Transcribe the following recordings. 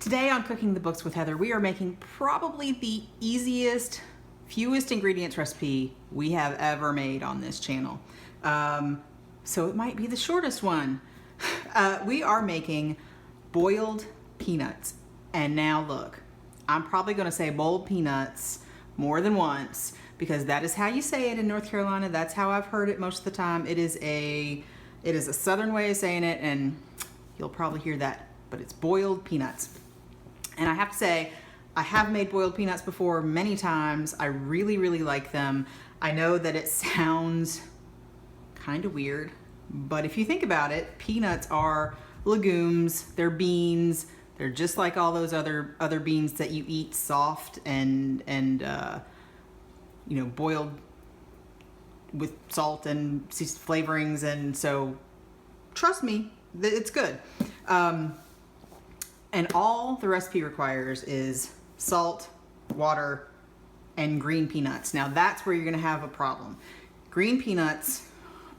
Today on Cooking the Books with Heather, we are making probably the easiest, fewest ingredients recipe we have ever made on this channel. So it might be the shortest one. We are making boiled peanuts. And now look, I'm probably gonna say boiled peanuts more than once because that is how you say it in North Carolina. That's how I've heard it most of the time. It is a Southern way of saying it, and you'll probably hear that, but it's boiled peanuts. And I have to say, I have made boiled peanuts before many times. I really, really like them. I know that it sounds kind of weird, but if you think about it, peanuts are legumes, they're beans, they're just like all those other beans that you eat soft and you know, boiled with salt and flavorings, and so trust me, it's good. And all the recipe requires is salt, water, and green peanuts. Now that's where you're gonna have a problem. Green peanuts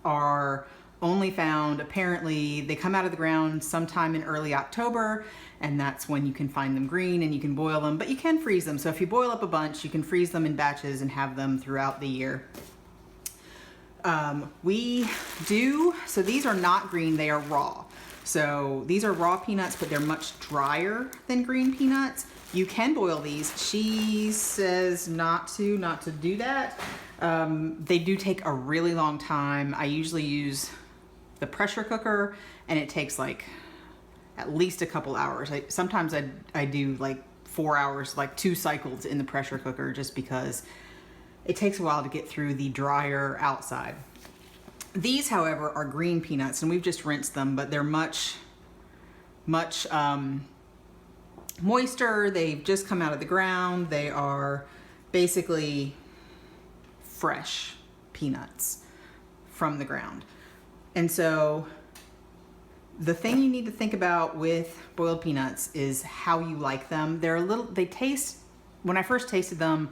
are only found, apparently, they come out of the ground sometime in early October, and that's when you can find them green and you can boil them, but you can freeze them. So if you boil up a bunch, you can freeze them in batches and have them throughout the year. So these are not green, they are raw. So these are raw peanuts, but they're much drier than green peanuts. You can boil these. She says not to do that. They do take a really long time. I usually use the pressure cooker, and it takes like at least a couple hours. Sometimes I do like 4 hours, like 2 cycles in the pressure cooker, just because it takes a while to get through the drier outside. These, however, are green peanuts, and we've just rinsed them, but they're much moister. They've just come out of the ground. They are basically fresh peanuts from the ground. And so the thing you need to think about with boiled peanuts is how you like them. They taste, when I first tasted them,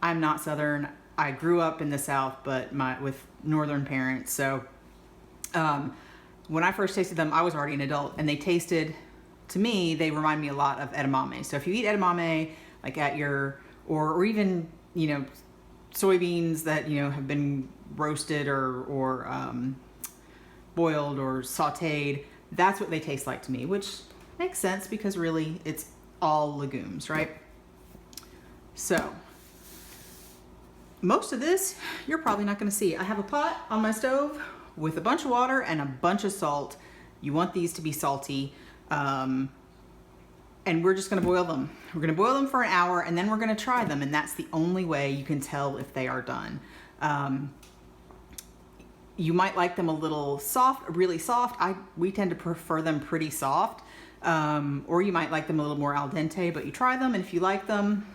I'm not Southern. I grew up in the South, but with Northern parents. So when I first tasted them, I was already an adult, and they tasted, to me, they remind me a lot of edamame. So if you eat edamame, like at your, or even, you know, soybeans that, you know, have been roasted or boiled or sauteed, that's what they taste like to me, which makes sense because really it's all legumes, right? So most of this, you're probably not gonna see. I have a pot on my stove with a bunch of water and a bunch of salt. You want these to be salty. And we're just gonna boil them. We're gonna boil them for an hour, and then we're gonna try them, and that's the only way you can tell if they are done. You might like them a little soft, really soft. We tend to prefer them pretty soft. Or you might like them a little more al dente, but you try them, and if you like them,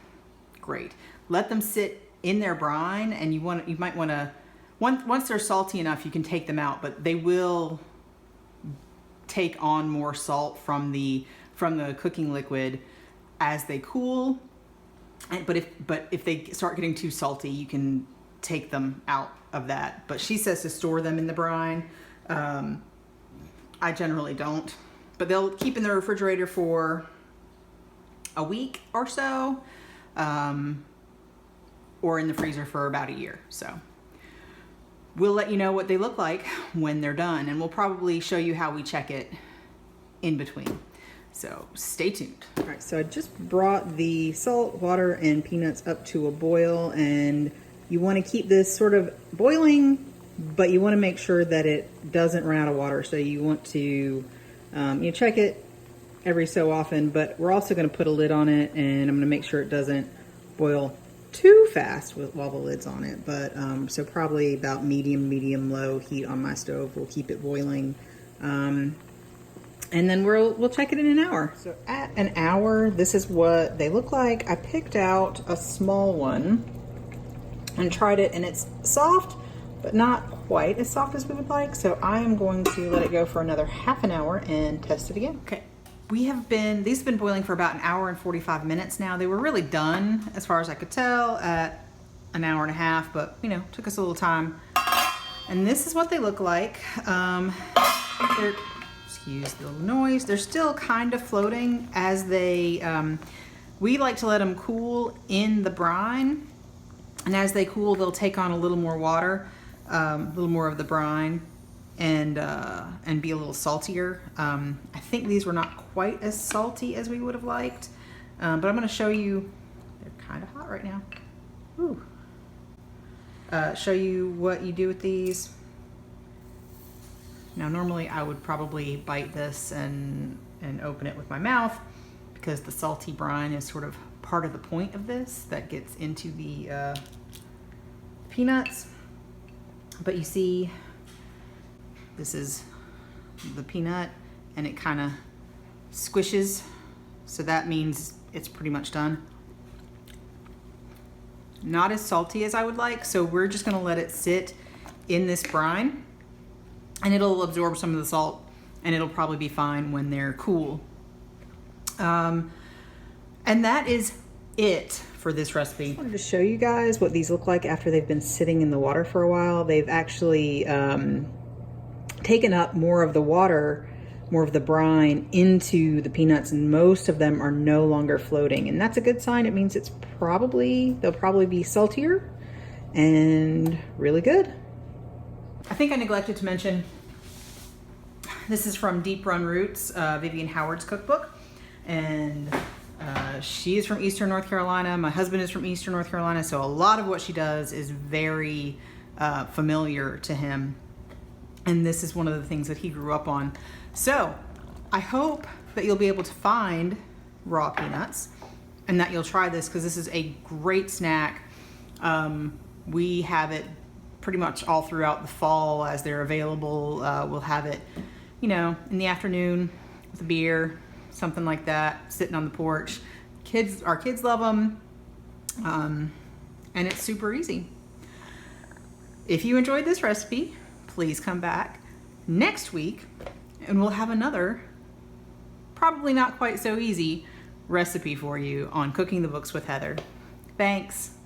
great. Let them sit in their brine, and you might want to, once they're salty enough, you can take them out, but they will take on more salt from the cooking liquid as they cool. But if they start getting too salty, you can take them out of that. But she says to store them in the brine. I generally don't, but they'll keep in the refrigerator for a week or so. Or in the freezer for about a year. So we'll let you know what they look like when they're done, and we'll probably show you how we check it in between. So stay tuned. All right, so I just brought the salt, water, and peanuts up to a boil, and you want to keep this sort of boiling, but you want to make sure that it doesn't run out of water. So you want to you check it every so often, but we're also going to put a lid on it, and I'm going to make sure it doesn't boil too fast while the lid's on it, but so probably about medium low heat on my stove will keep it boiling, and then we'll check it in an hour. So at an hour, this is what they look like. I picked out a small one and tried it, and it's soft, but not quite as soft as we would like. So I am going to let it go for another half an hour and test it again. Okay. These have been boiling for about an hour and 45 minutes now. They were really done, as far as I could tell, at an hour and a half, but you know, took us a little time. And this is what they look like. They're Excuse the noise. They're still kind of floating as they, we like to let them cool in the brine. And as they cool, they'll take on a little more water, a little more of the brine, and be a little saltier. I think these were not quite as salty as we would have liked, but I'm going to show you. They're kind of hot right now. Ooh. Show you what you do with these. Now, normally I would probably bite this and open it with my mouth because the salty brine is sort of part of the point of this that gets into the peanuts. But you see, this is the peanut and it kind of squishes. So that means it's pretty much done. Not as salty as I would like. So we're just gonna let it sit in this brine and it'll absorb some of the salt and it'll probably be fine when they're cool. And that is it for this recipe. I wanted to show you guys what these look like after they've been sitting in the water for a while. They've actually taken up more of the water, more of the brine into the peanuts, and most of them are no longer floating. And that's a good sign. It means they'll probably be saltier and really good. I think I neglected to mention, this is from Deep Run Roots, Vivian Howard's cookbook. And she is from Eastern North Carolina. My husband is from Eastern North Carolina. So a lot of what she does is very familiar to him. And this is one of the things that he grew up on. So I hope that you'll be able to find raw peanuts and that you'll try this, because this is a great snack. We have it pretty much all throughout the fall as they're available. We'll have it, you know, in the afternoon with a beer, something like that, sitting on the porch. Our kids love them, and it's super easy. If you enjoyed this recipe, please come back next week and we'll have another, probably not quite so easy, recipe for you on Cooking the Books with Heather. Thanks.